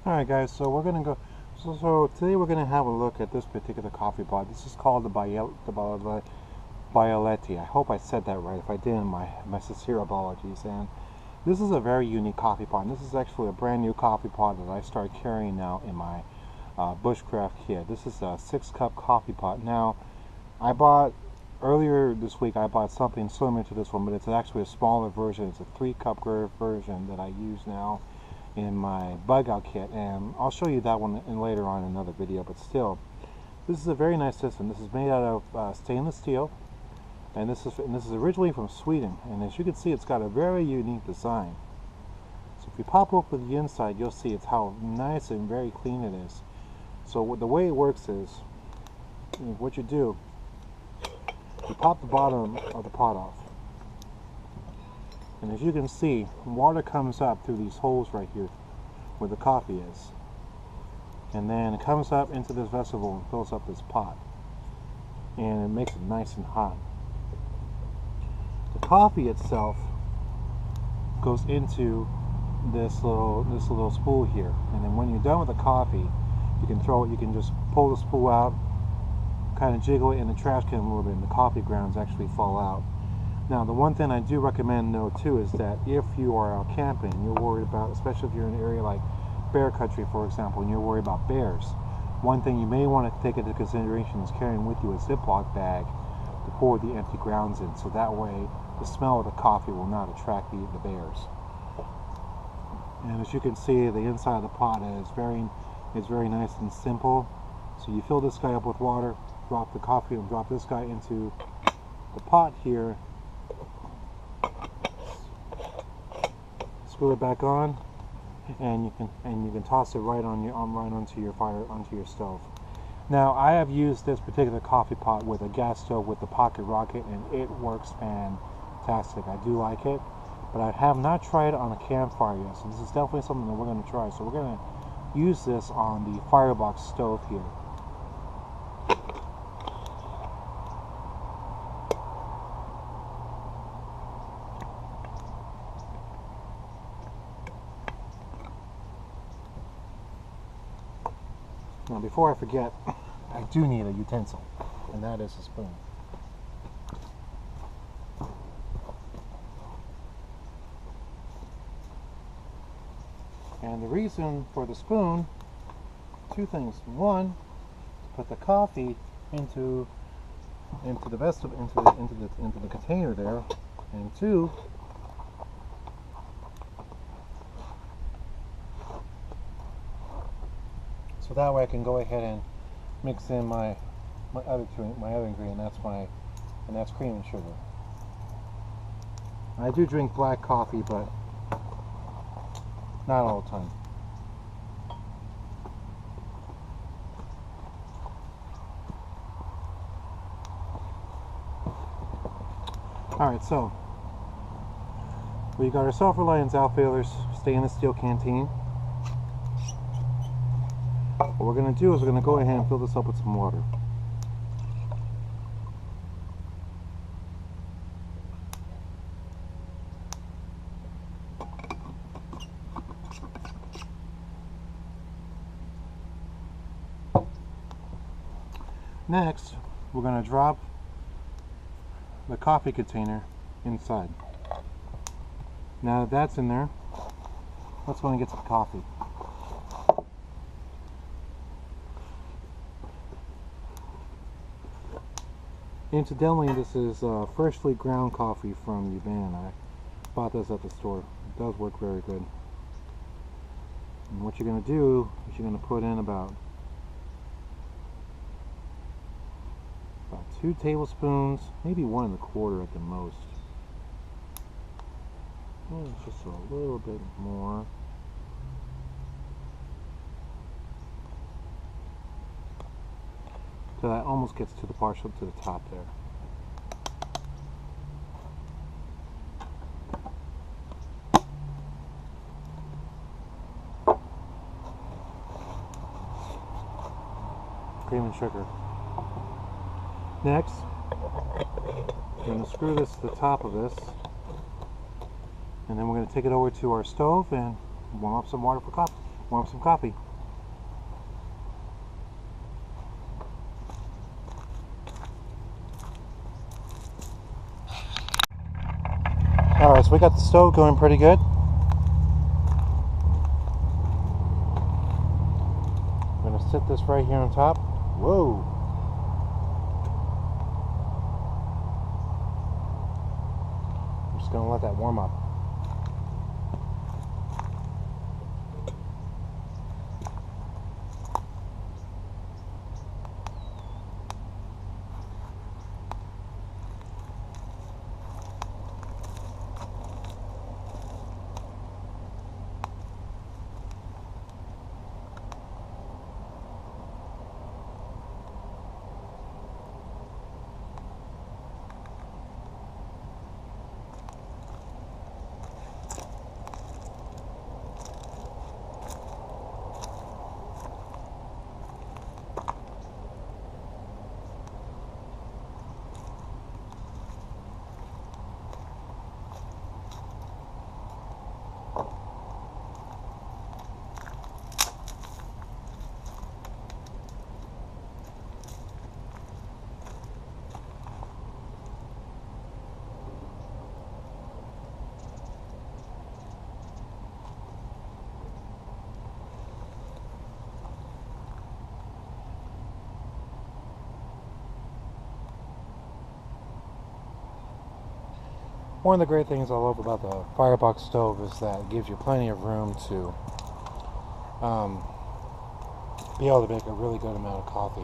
Alright guys, so we're gonna go so today we're gonna have a look at this particular coffee pot. This is called the Bialetti. I hope I said that right. If I didn't, my sincere apologies. And this is a very unique coffee pot. And this is actually a brand new coffee pot that I started carrying now in my bushcraft kit. This is a 6-cup coffee pot. Now, earlier this week I bought something similar to this one, but it's actually a smaller version. It's a 3-cup version that I use now in my bug out kit, and I'll show you that one later on in another video. But still, this is a very nice system. This is made out of stainless steel, and this is originally from Sweden, and as you can see, it's got a very unique design. So if you pop open the inside, you'll see it's how nice and very clean it is. So the way it works is, what you do, you pop the bottom of the pot off, and as you can see, water comes up through these holes right here where the coffee is, and then it comes up into this vessel and fills up this pot, and it makes it nice and hot. The coffee itself goes into this little spool here, and then when you're done with the coffee, you can just pull the spool out, kind of jiggle it in the trash can a little bit, and the coffee grounds actually fall out. Now, the one thing I do recommend though too is that if you are out camping, you're worried about, especially if you're in an area like bear country, for example, and you're worried about bears, one thing you may want to take into consideration is carrying with you a Ziploc bag to pour the empty grounds in, so that way the smell of the coffee will not attract the bears. And as you can see, the inside of the pot is very nice and simple. So you fill this guy up with water, drop the coffee, and drop this guy into the pot here. Screw it back on, and you can toss it right onto your stove. Now, I have used this particular coffee pot with a gas stove with the pocket rocket, and it works fantastic. I do like it, but I have not tried it on a campfire yet. So this is definitely something that we're going to try. So we're going to use this on the firebox stove here. Now, before I forget, I do need a utensil, and that is a spoon. And the reason for the spoon, two things. One, to put the coffee into the container there, and two, so that way I can go ahead and mix in my other ingredient. That's cream and sugar. I do drink black coffee, but not all the time. Alright, so we got our Self-Reliance Outfitters stainless steel canteen. What we're going to do is we're going to go ahead and fill this up with some water. Next, we're going to drop the coffee container inside. Now that that's in there, let's go and get some coffee. Incidentally, this is freshly ground coffee from Japan. I bought this at the store. It does work very good. And what you're going to do is you're going to put in about 2 tablespoons, maybe 1 1/4 at the most. Just a little bit more. So that almost gets to the partial to the top there. Cream and sugar. Next, we're going to screw this to the top of this, and then we're going to take it over to our stove and warm up some water for coffee. warm some coffee. Alright, so we got the stove going pretty good. I'm going to sit this right here on top. Whoa! I'm just going to let that warm up. One of the great things I love about the firebox stove is that it gives you plenty of room to be able to make a really good amount of coffee.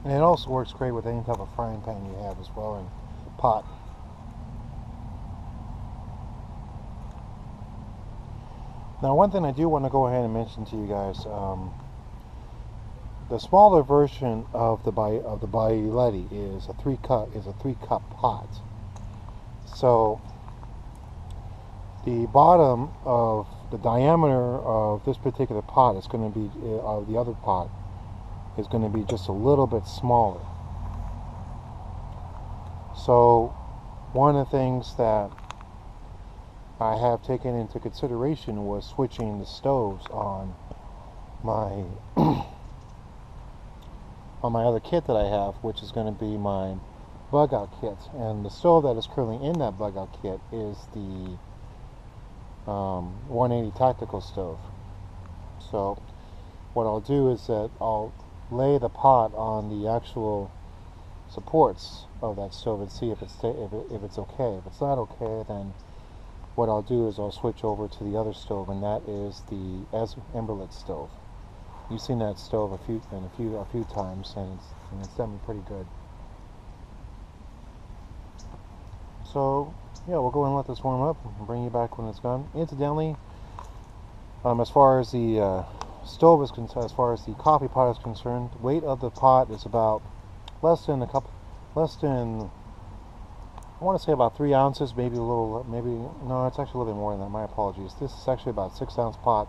And it also works great with any type of frying pan you have as well, and pot. Now, one thing I do want to go ahead and mention to you guys, the smaller version of the Bialetti is a 3-cup pot. So the bottom of the diameter of this particular pot is going to be of the other pot is going to be just a little bit smaller. So one of the things that I have taken into consideration was switching the stoves on my on my other kit that I have, which is going to be my bug out kit. And the stove that is currently in that bug out kit is the 180 tactical stove. So what I'll do is that I'll lay the pot on the actual supports of that stove and see if it's okay. If it's not okay, then what I'll do is I'll switch over to the other stove, and that is the Emberlit stove. You've seen that stove a few times, and it's done pretty good. So yeah, we'll go and let this warm up and bring you back when it's done. Incidentally, as far as the stove is concerned, as far as the coffee pot is concerned, the weight of the pot is about less than I want to say about 3 ounces, maybe no, it's actually a little bit more than that. My apologies. This is actually about a 6-ounce pot,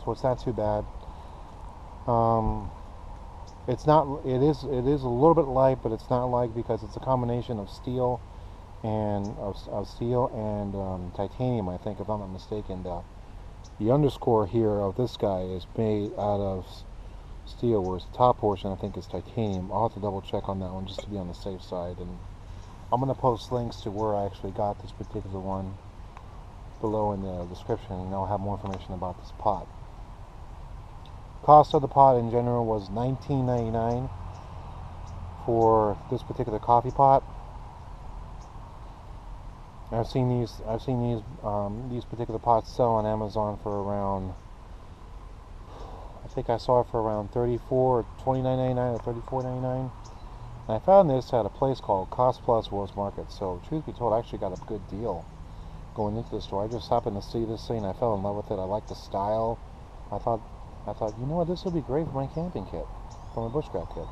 so it's not too bad. It's not. It is a little bit light, but it's not light because it's a combination of steel and titanium. I think, if I'm not mistaken. The underscore here of this guy is made out of steel, whereas the top portion I think is titanium. I'll have to double check on that one just to be on the safe side, and I'm going to post links to where I actually got this particular one below in the description, and I'll have more information about this pot. Cost of the pot in general was $19.99 for this particular coffee pot. I've seen these particular pots sell on Amazon for around, I think I saw it for around $29.99 or $34.99. And I found this at a place called Cost Plus World's Market. So truth be told, I actually got a good deal going into the store. I just happened to see this thing. I fell in love with it. I like the style. I thought, you know what, this would be great for my camping kit, for my bushcraft kit.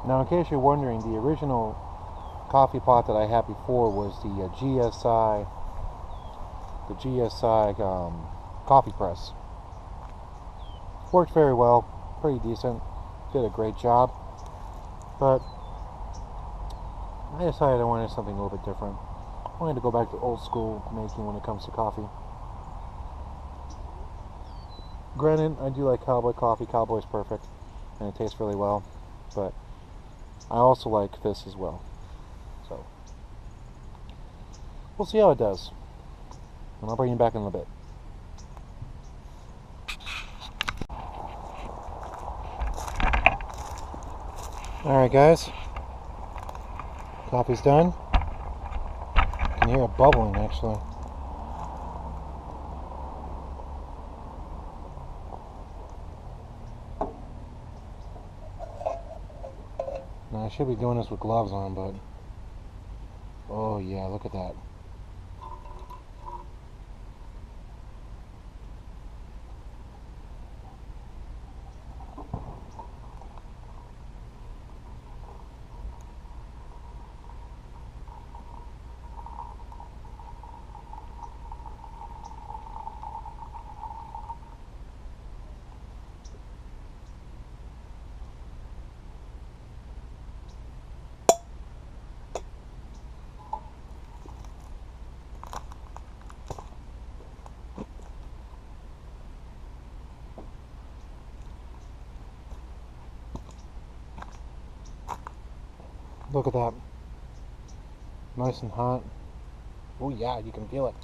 Now, in case you're wondering, the original coffee pot that I had before was the GSI coffee press. Worked very well, pretty decent, did a great job, but I decided I wanted something a little bit different. I wanted to go back to old school making when it comes to coffee. Granted, I do like Cowboy coffee. Cowboy's perfect, and it tastes really well, but I also like this as well. So, we'll see how it does, and I'll bring you back in a bit. Alright guys, coffee's done. You can hear it bubbling actually. Now I should be doing this with gloves on, but oh yeah, look at that. Look at that. Nice and hot. Oh yeah, you can feel it.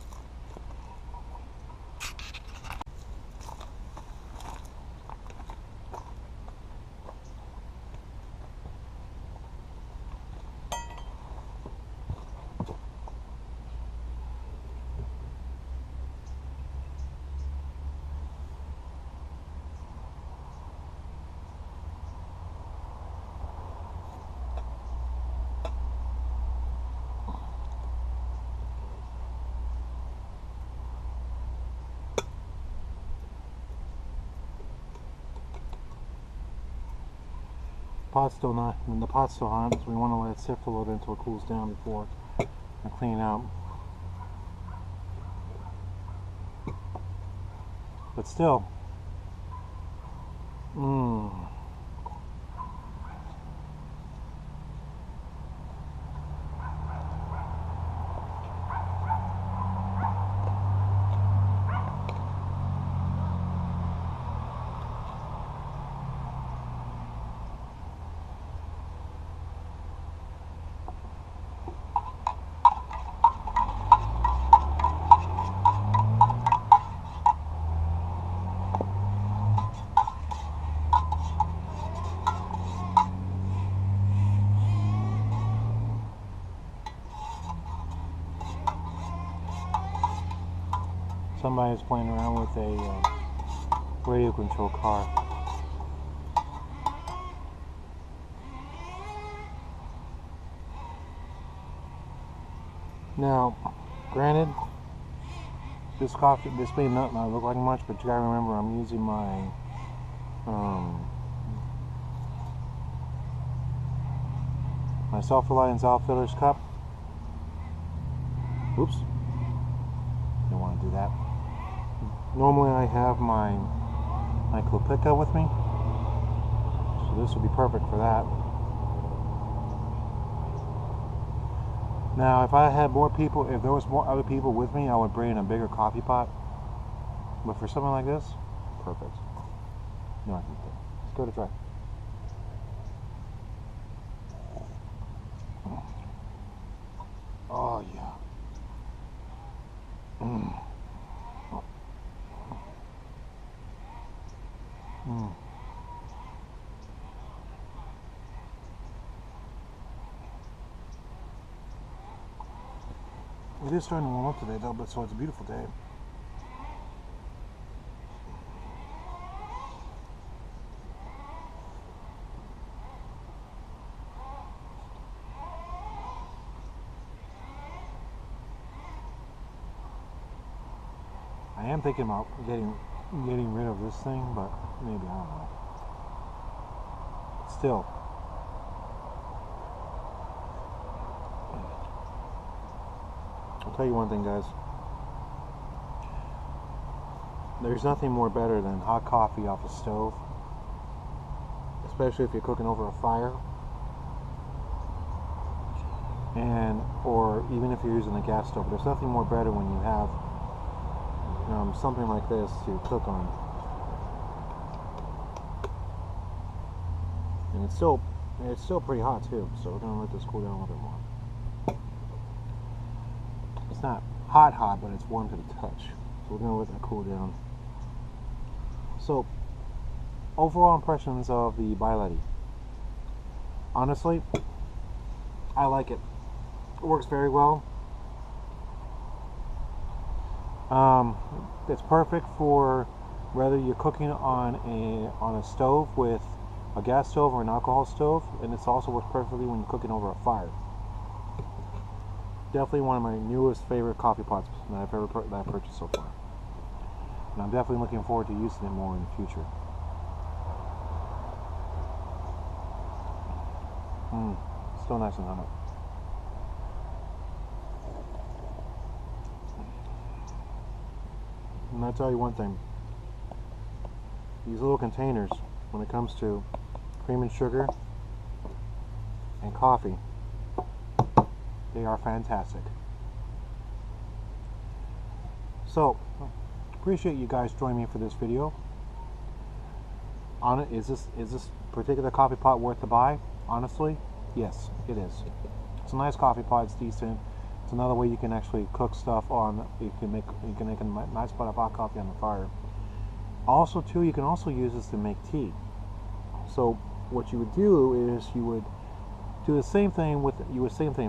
Pot's still not, when the pot's still hot, so we want to let it sit for a little bit until it cools down before I clean out. But still, somebody's playing around with a radio control car. Now, granted, this may not look like much, but you gotta remember I'm using my my Self-Reliance Outfitters cup. Oops, don't want to do that. Normally I have my Klopika with me, so this would be perfect for that. Now, if I had more people, if there was more other people with me, I would bring in a bigger coffee pot. But for something like this, perfect. No, I think that. Let's give it a try. Oh yeah. It is starting to warm up today though, but so it's a beautiful day. I am thinking about getting rid of this thing, but maybe, I don't know. Still, I'll tell you one thing, guys. There's nothing more better than hot coffee off a stove, especially if you're cooking over a fire, or even if you're using a gas stove. There's nothing more better when you have something like this to cook on, and it's still pretty hot too. So we're gonna let this cool down a little bit more. It's not hot, but it's warm to the touch. So we're gonna let that cool down. So, overall impressions of the Bialetti. Honestly, I like it. It works very well. It's perfect for whether you're cooking on a stove with a gas stove or an alcohol stove, and it also works perfectly when you're cooking over a fire. Definitely one of my newest favorite coffee pots that I've purchased so far. And I'm definitely looking forward to using it more in the future. Still nice and hot. And I'll tell you one thing. These little containers, when it comes to cream and sugar and coffee, they are fantastic. So, appreciate you guys joining me for this video. Is this particular coffee pot worth the buy? Honestly, yes, it is. It's a nice coffee pot. It's decent. It's another way you can actually cook stuff on. You can make a nice pot of hot coffee on the fire. Also, too, you can also use this to make tea. So, what you would do is you would do the same thing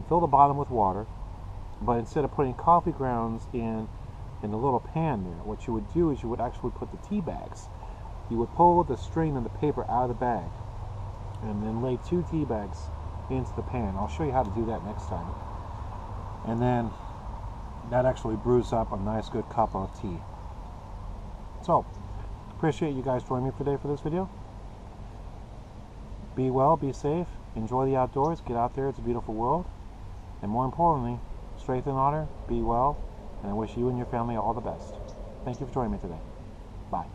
fill the bottom with water, but instead of putting coffee grounds in the little pan there, what you would do is you would actually put the tea bags. You would pull the string and the paper out of the bag, and then lay 2 tea bags into the pan. I'll show you how to do that next time. And then that actually brews up a nice good cup of tea. So, appreciate you guys joining me today for this video. Be well, be safe, enjoy the outdoors, get out there, it's a beautiful world. And more importantly, strength and honor, be well, and I wish you and your family all the best. Thank you for joining me today. Bye.